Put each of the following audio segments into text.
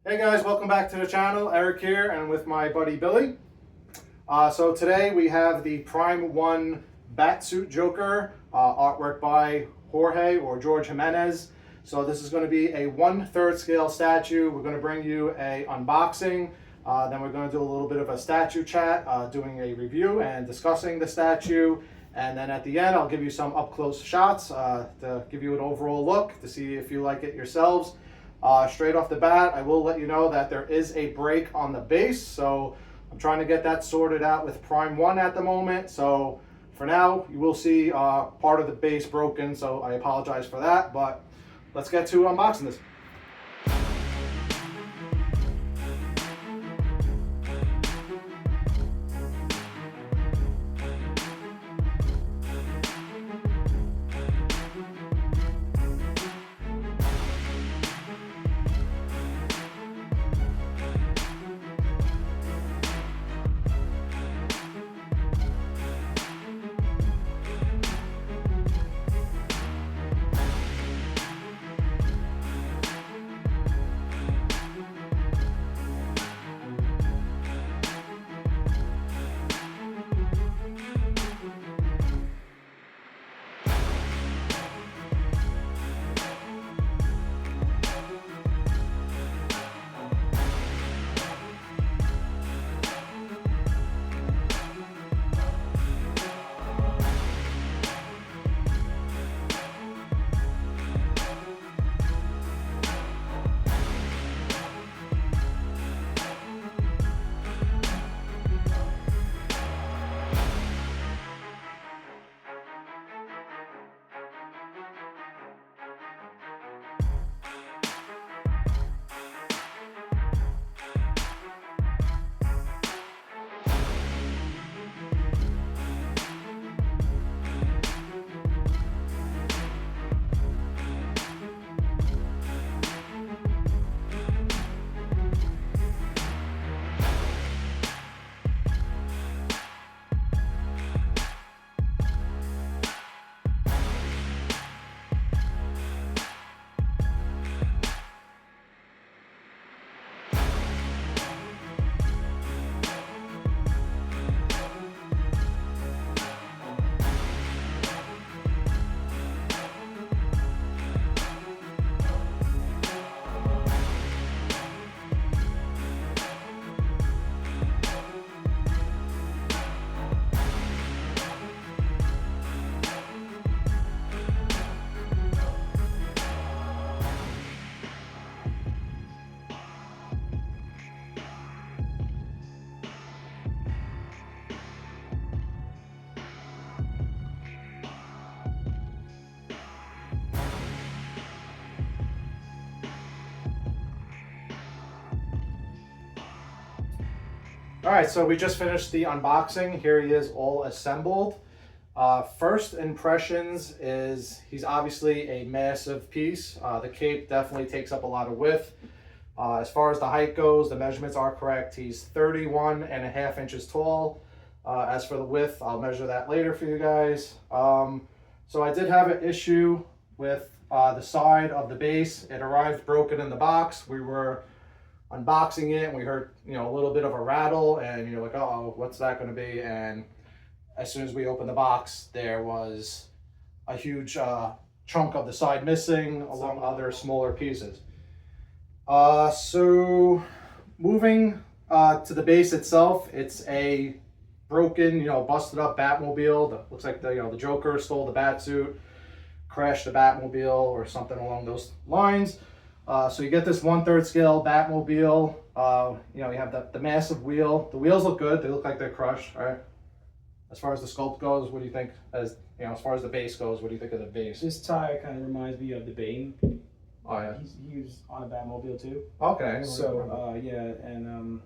Hey guys, welcome back to the channel. Eric here, and with my buddy Billy. So today we have the Prime 1 Batsuit Joker, artwork by Jorge or George Jimenez. So this is going to be a 1/3 scale statue. We're going to bring you a unboxing. Then we're going to do a little bit of a statue chat, doing a review and discussing the statue. And then at the end, I'll give you some up-close shots to give you an overall look to see if you like it yourselves. Straight off the bat, I will let you know that there is a break on the base, so I'm trying to get that sorted out with Prime 1 at the moment. So for now, you will see part of the base broken, so I apologize for that, but let's get to unboxing this. All right, so we just finished the unboxing. Here he is all assembled. First impressions is he's obviously a massive piece. The cape definitely takes up a lot of width. As far as the height goes, the measurements are correct. He's 31.5 inches tall. As for the width, I'll measure that later for you guys. So I did have an issue with the side of the base. It arrived broken in the box. We were unboxing it and we heard a little bit of a rattle, and you're like, oh, what's that going to be? And as soon as we opened the box, there was a huge chunk of the side missing, along other smaller pieces. So moving to the base itself, it's a broken, busted up Batmobile that looks like the Joker stole the Batsuit, crashed the Batmobile or something along those lines. So you get this 1/3 scale Batmobile. You have the massive wheel. The wheels look good. They look like they're crushed. All right. As far as the sculpt goes, what do you think? As far as the base goes, what do you think of the base? This tire kind of reminds me of the Bane. Oh yeah. He was on a Batmobile too. Okay. So yeah, and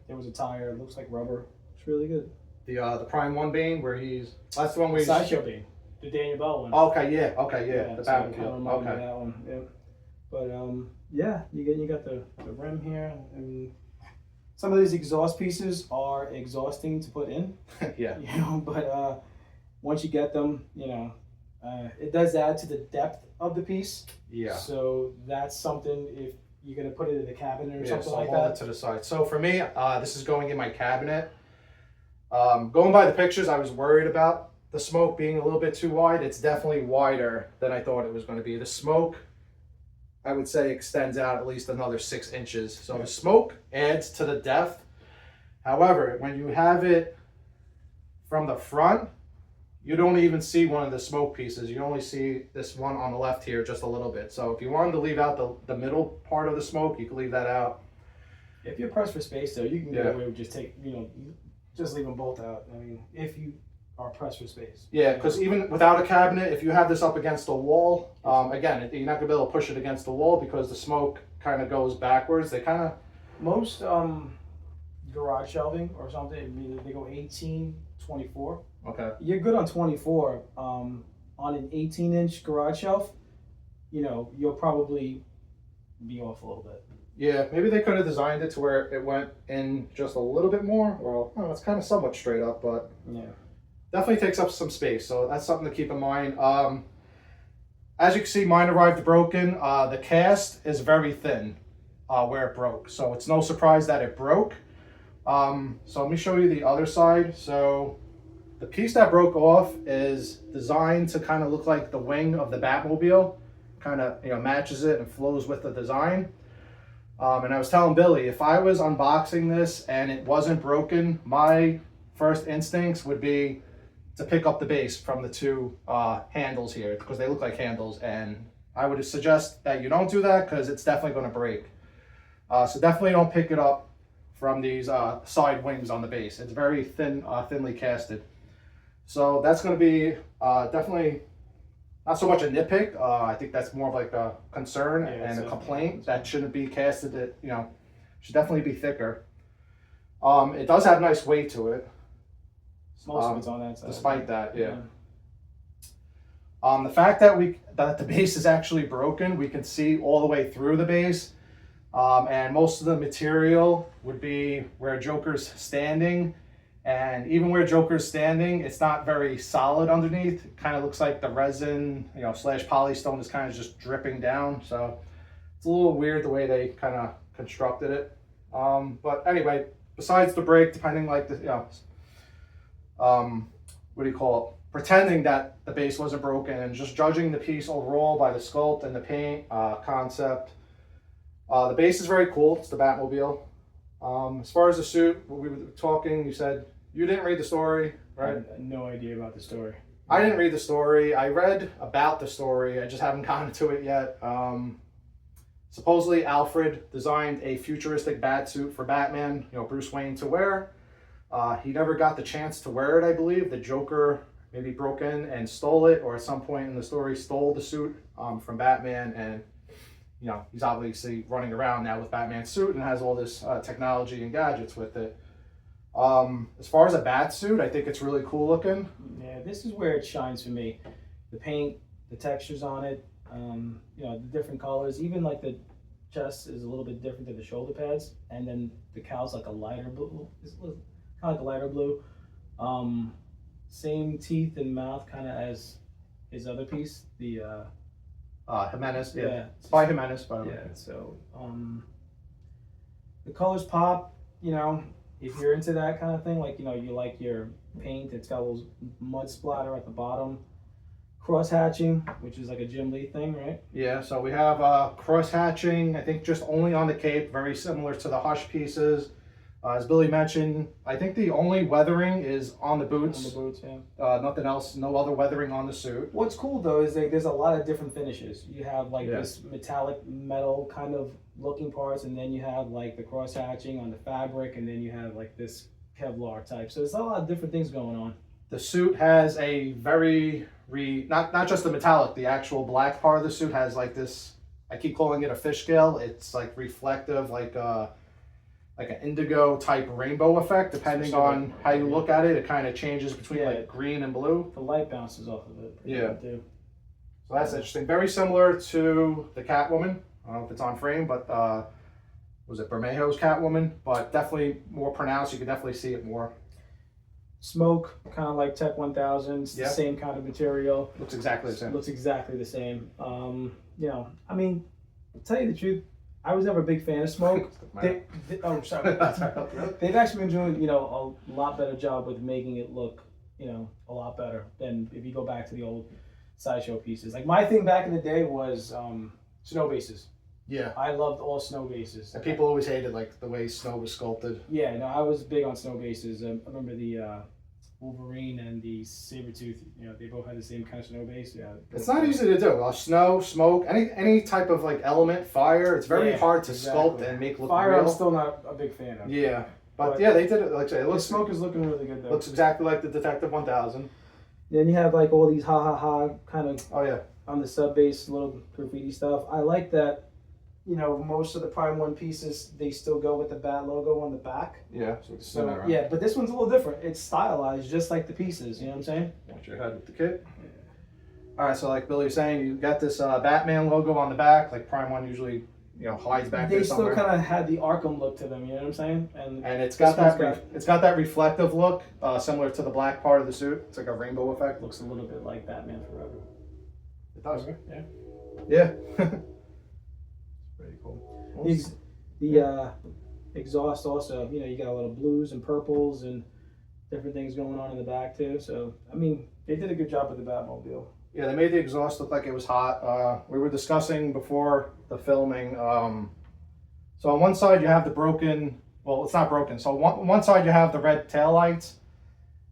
there was a tire. It looks like rubber. It's really good. The Prime 1 Bane, where that's the one where he's Sideshow Bane, the Daniel Bell one. Okay, yeah. The so Batmobile. Okay. That one. Yeah. But yeah, you got the rim here, and some of these exhaust pieces are exhausting to put in. Yeah. But once you get them, it does add to the depth of the piece. Yeah. So that's something, if you're gonna put it in the cabinet or something so like hold that? it to the side. So for me, this is going in my cabinet. Going by the pictures, I was worried about the smoke being a little bit too wide. It's definitely wider than I thought it was going to be. The smoke, I would say, extends out at least another 6 inches. So the smoke adds to the depth. However, when you have it from the front, you don't even see one of the smoke pieces. You only see this one on the left here just a little bit. So if you wanted to leave out the middle part of the smoke, you could leave that out. If you're pressed for space, though, you can get away with just just leave them both out. I mean, if you are pressed for space. Yeah, because even without a cabinet, if you have this up against a wall, again, you're not gonna be able to push it against the wall because the smoke kind of goes backwards. They kind of most garage shelving or something, I mean, they go 18, 24. Okay. You're good on 24. On an 18-inch garage shelf, you'll probably be off a little bit. Yeah, maybe they could have designed it to where it went in just a little bit more. Well, it's kind of somewhat straight up, but yeah, definitely takes up some space. So that's something to keep in mind. As you can see, mine arrived broken. The cast is very thin where it broke. So it's no surprise that it broke. So let me show you the other side. So the piece that broke off is designed to kind of look like the wing of the Batmobile. Kind of, matches it and flows with the design. And I was telling Billy, if I was unboxing this and it wasn't broken, my first instincts would be to pick up the base from the two handles here because they look like handles. And I would suggest that you don't do that because it's definitely going to break. So definitely don't pick it up from these side wings on the base. It's very thinly casted. So that's going to be definitely not so much a nitpick. I think that's more of like a concern and a complaint that shouldn't be casted. That should definitely be thicker. It does have nice weight to it. Most of it's on that side. Despite that, yeah. The fact that the base is actually broken, we can see all the way through the base, and most of the material would be where Joker's standing. And even where Joker's standing, it's not very solid underneath. It kind of looks like the resin, / polystone is kind of just dripping down. So it's a little weird the way they kind of constructed it. But anyway, besides the break, depending like the, what do you call it? Pretending that the base wasn't broken and just judging the piece overall by the sculpt and the paint concept. The base is very cool. It's the Batmobile. As far as the suit, we were talking, you said you didn't read the story, right? I had no idea about the story. I didn't read the story. I read about the story. I just haven't gotten to it yet. Supposedly Alfred designed a futuristic Batsuit for Batman, Bruce Wayne to wear. He never got the chance to wear it, I believe. The Joker maybe broke in and stole it, or at some point in the story stole the suit from Batman, and he's obviously running around now with Batman's suit and has all this technology and gadgets with it. As far as a Batsuit, I think it's really cool looking. Yeah, this is where it shines for me. The paint, the textures on it, the different colors. Even like the chest is a little bit different than the shoulder pads, and then the cow's like a lighter blue. It's kind of like a lighter blue. Same teeth and mouth kind of as his other piece, the Jimenez, yeah. It's by Jimenez, by the way. Yeah, so the colors pop, if you're into that kind of thing, like, you like your paint, it's got a little mud splatter at the bottom. Cross hatching, which is like a Jim Lee thing, right? Yeah, so we have cross hatching, I think just only on the cape, very similar to the Hush pieces. As Billy mentioned, I think the only weathering is on the boots. On the boots, yeah. Nothing else, no other weathering on the suit. What's cool though is there's a lot of different finishes. You have like this metallic metal kind of looking parts, and then you have like the cross hatching on the fabric, and then you have like this Kevlar type. So there's a lot of different things going on. The suit has a very, not just the metallic, the actual black part of the suit has like this, I keep calling it a fish scale. It's like reflective, like an indigo type rainbow effect, depending on how you look at it. It kind of changes between like green and blue. The light bounces off of it. Yeah. So that's interesting. Very similar to the Catwoman. I don't know if it's on frame, but was it Bermejo's Catwoman? But definitely more pronounced. You can definitely see it more. Smoke, kind of like Tech 1000. It's the same kind of material. Looks exactly the same. Looks exactly the same. I mean, to tell you the truth, I was never a big fan of smoke. Oh, sorry. They've actually been doing, you know, a lot better job with making it look, you know, a lot better than if you go back to the old sideshow pieces. Like my thing back in the day was snow bases. Yeah. I loved all snow bases. And people always hated like the way snow was sculpted. Yeah, no, I was big on snow bases. I remember the Wolverine and the Sabretooth, you know, they both had the same kind of snow base. Yeah. It's not easy to do. Snow, smoke, any type of like element, fire. It's very hard to sculpt and make look fire, real. I'm still not a big fan of. Yeah, but yeah, they did it. Like I say, it looks smoke is looking really good though. Looks exactly like the Detective 1000. Then you have like all these ha ha ha kind of. Oh yeah. On the sub base, little graffiti stuff. I like that. You know, most of the Prime 1 pieces, they still go with the Bat logo on the back. Yeah, so yeah, but this one's a little different. It's stylized just like the pieces, you know what I'm saying? Watch your head with the kit. Yeah. Alright, so like Billy was saying, you got this Batman logo on the back, like Prime 1 usually, you know, hides back there somewhere. They still kind of had the Arkham look to them, you know what I'm saying? And it's got that reflective look, similar to the black part of the suit. It's like a rainbow effect. Looks a little bit like Batman Forever. It does. Yeah. Yeah. Pretty cool. The exhaust also, you know, you got a lot of blues and purples and different things going on in the back too. So, I mean, they did a good job with the Batmobile. Yeah, they made the exhaust look like it was hot. We were discussing before the filming. So on one side you have the broken, well, it's not broken. So on one side you have the red taillights,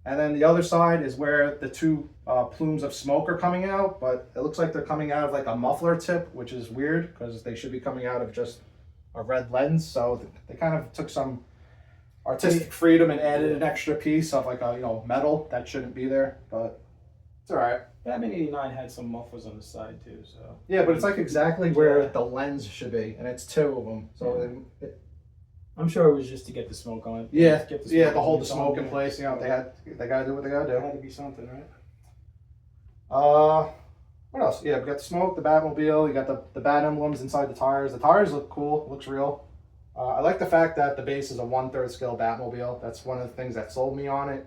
and then the other side is where the two plumes of smoke are coming out, but it looks like they're coming out of like a muffler tip, which is weird because they should be coming out of just a red lens. So they kind of took some artistic freedom and added an extra piece of like a, you know, metal that shouldn't be there, but it's all right. Batman 89 had some mufflers on the side too, so. Yeah, but it's like exactly where the lens should be, and it's two of them. So I'm sure it was just to get the smoke on it. Yeah, to hold the smoke in place. You know, they gotta do what they gotta do. It had to be something, right? What else? Yeah, we got the smoke, the Batmobile. You got the Bat emblems inside the tires. The tires look cool. Looks real. I like the fact that the base is a 1/3 scale Batmobile. That's one of the things that sold me on it.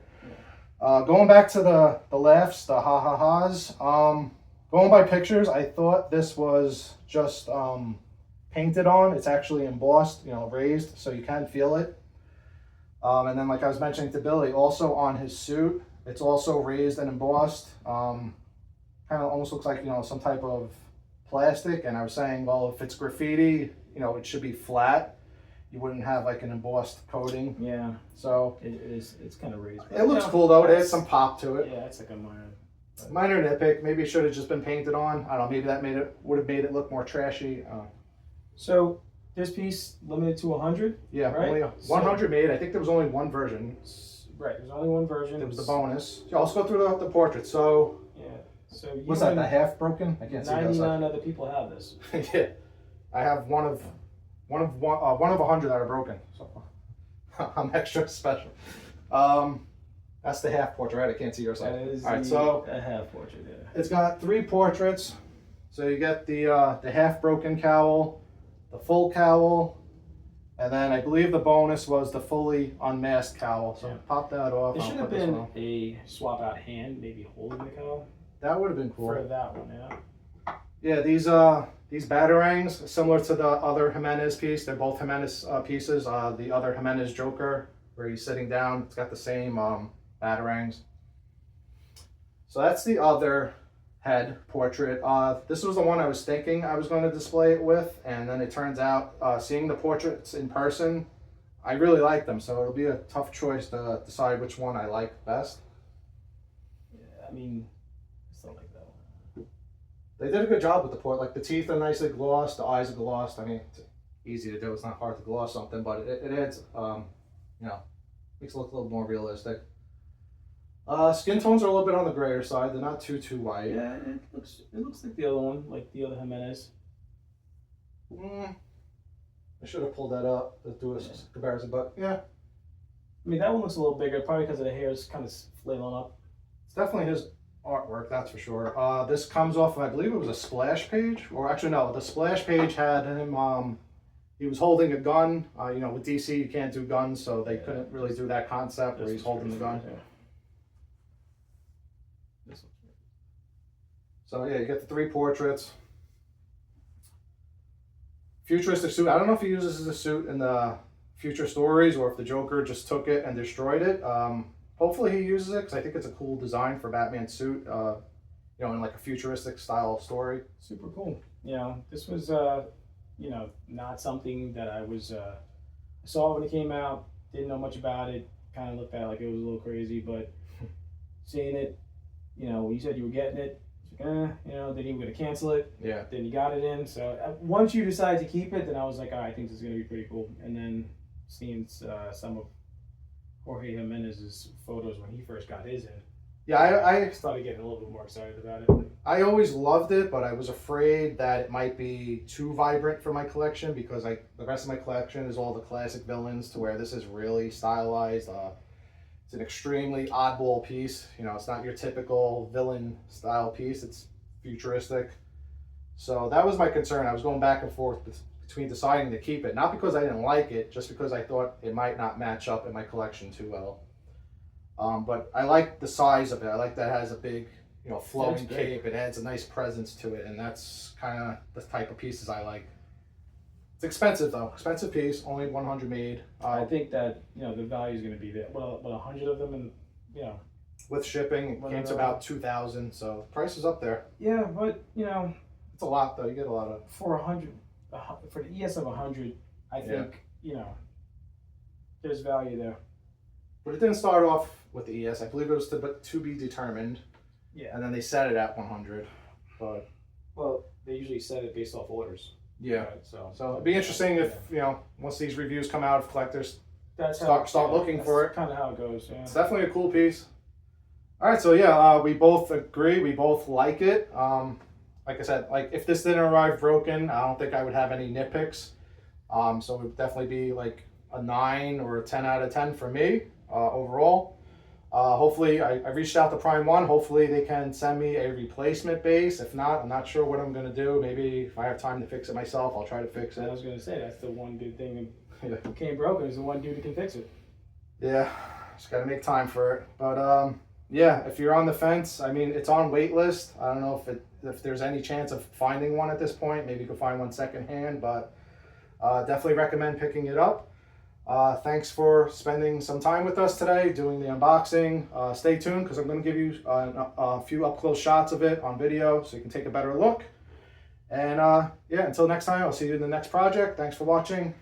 Going back to the laughs, the ha-ha-has, going by pictures, I thought this was just painted on. It's actually embossed, you know, raised, so you can feel it. And then like I was mentioning to Billy, also on his suit, it's also raised and embossed. Kind of almost looks like, you know, some type of plastic. And I was saying, well, if it's graffiti, you know, it should be flat. You wouldn't have like an embossed coating. Yeah. So it's kind of raised. It looks cool though. It adds some pop to it. Yeah, it's like a minor nitpick. Maybe it should have just been painted on. I don't know. Maybe that would have made it look more trashy. So this piece limited to 100. Yeah, right? only 100 made. I think there was only one version. Right. There's only one version. It was the bonus. So let's go through the portrait. So yeah. So what's that? The half broken? I can't see. 99 other people have this. Yeah, I have one of 100 that are broken. So I'm extra special. That's the half portrait, right? I can't see your side. That is all right, so a half portrait. Yeah. It's got 3 portraits. So you get the half broken cowl, the full cowl, and then I believe the bonus was the fully unmasked cowl. So pop that off. It should have been a swap out hand, maybe holding the cowl. That would have been cool. For that one, yeah. Yeah, these batarangs, similar to the other Jimenez piece, they're both Jimenez pieces. The other Jimenez Joker, where he's sitting down, it's got the same batarangs. So that's the other head portrait. This was the one I was thinking I was going to display it with, and then it turns out, seeing the portraits in person, I really like them, so it'll be a tough choice to decide which one I like best. Yeah, I mean, I still like that one. They did a good job with the port. Like the teeth are nicely glossed, the eyes are glossed. I mean, it's easy to do. It's not hard to gloss something, but it adds, you know, makes it look a little more realistic. Skin tones are a little bit on the grayer side. They're not too white. Yeah, it looks like the other one, like the other Jimenez. I should have pulled that up to do a comparison, but yeah. I mean, that one looks a little bigger, probably because of the hair is kind of flailing up. It's definitely his artwork, that's for sure. This comes off of, I believe it was a splash page, or actually no, the splash page had him, he was holding a gun. You know, with DC you can't do guns, so they couldn't really do that concept where he's holding the gun. Yeah. So yeah, you get the 3 portraits. futuristic suit. I don't know if he uses the suit in the future stories or if the Joker just took it and destroyed it. Hopefully he uses it because I think it's a cool design for Batman's suit. You know, in like a futuristic style story. Super cool. You know, this was you know, not something that I was I saw when it came out. Didn't know much about it. Kind of looked at it like it was a little crazy, but seeing it, you know, when you said you were getting it, it's like, you know, then you were gonna cancel it. Yeah. Then you got it in. So once you decide to keep it, then I was like, I think this is gonna be pretty cool. And then seeing some of Jorge Jimenez's photos when he first got his in, Yeah, I started getting a little bit more excited about it. I always loved it, but I was afraid that it might be too vibrant for my collection because the rest of my collection is all the classic villains to where this is really stylized. It's an extremely oddball piece. You know, it's not your typical villain style piece. It's futuristic. So that was my concern. I was going back and forth between deciding to keep it. Not because I didn't like it, just because I thought it might not match up in my collection too well. But I like the size of it. I like that it has a big, you know, flowing cape. It adds a nice presence to it, and that's kind of the type of pieces I like. It's expensive though. Expensive piece, only 100 made. I think that, you know, the value is going to be there. Well, 100 of them, and you know, with shipping, it came to about 2,000. So price is up there. Yeah, but you know, it's a lot though. You get a lot of for 100, for the ES of 100. I think you know, there's value there. But it didn't start off with the ES. I believe it was to be determined. Yeah. And then they set it at 100. But well, they usually set it based off orders. Yeah. Right? So it'd be interesting if, you know, once these reviews come out, if collectors that's start looking for it. Kind of how it goes. Yeah. It's definitely a cool piece. All right, so yeah, we both agree. We both like it. Like I said, like if this didn't arrive broken, I don't think I would have any nitpicks. So it would definitely be like a 9 or a 10 out of 10 for me overall. Hopefully, I reached out to Prime One. Hopefully, they can send me a replacement base. If not, I'm not sure what I'm going to do. Maybe if I have time to fix it myself, I'll try to fix it. I was going to say, that's the one good thing. It came broken is the one dude who can fix it. Yeah, just got to make time for it. But yeah, if you're on the fence, I mean, it's on wait list. I don't know if there's any chance of finding one at this point. Maybe you can find one secondhand, but definitely recommend picking it up. Thanks for spending some time with us today doing the unboxing. Stay tuned because I'm going to give you a few up-close shots of it on video so you can take a better look. And yeah, until next time, I'll see you in the next project. Thanks for watching.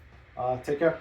Take care.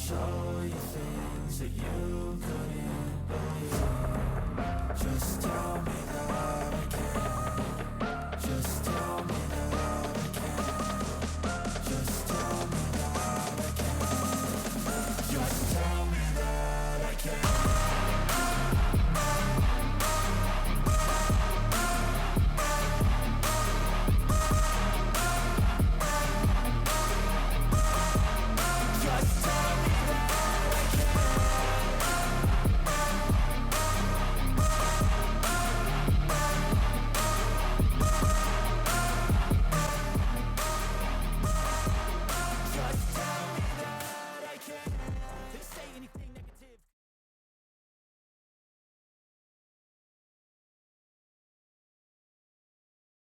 show you things that you couldn't believe. Just tell me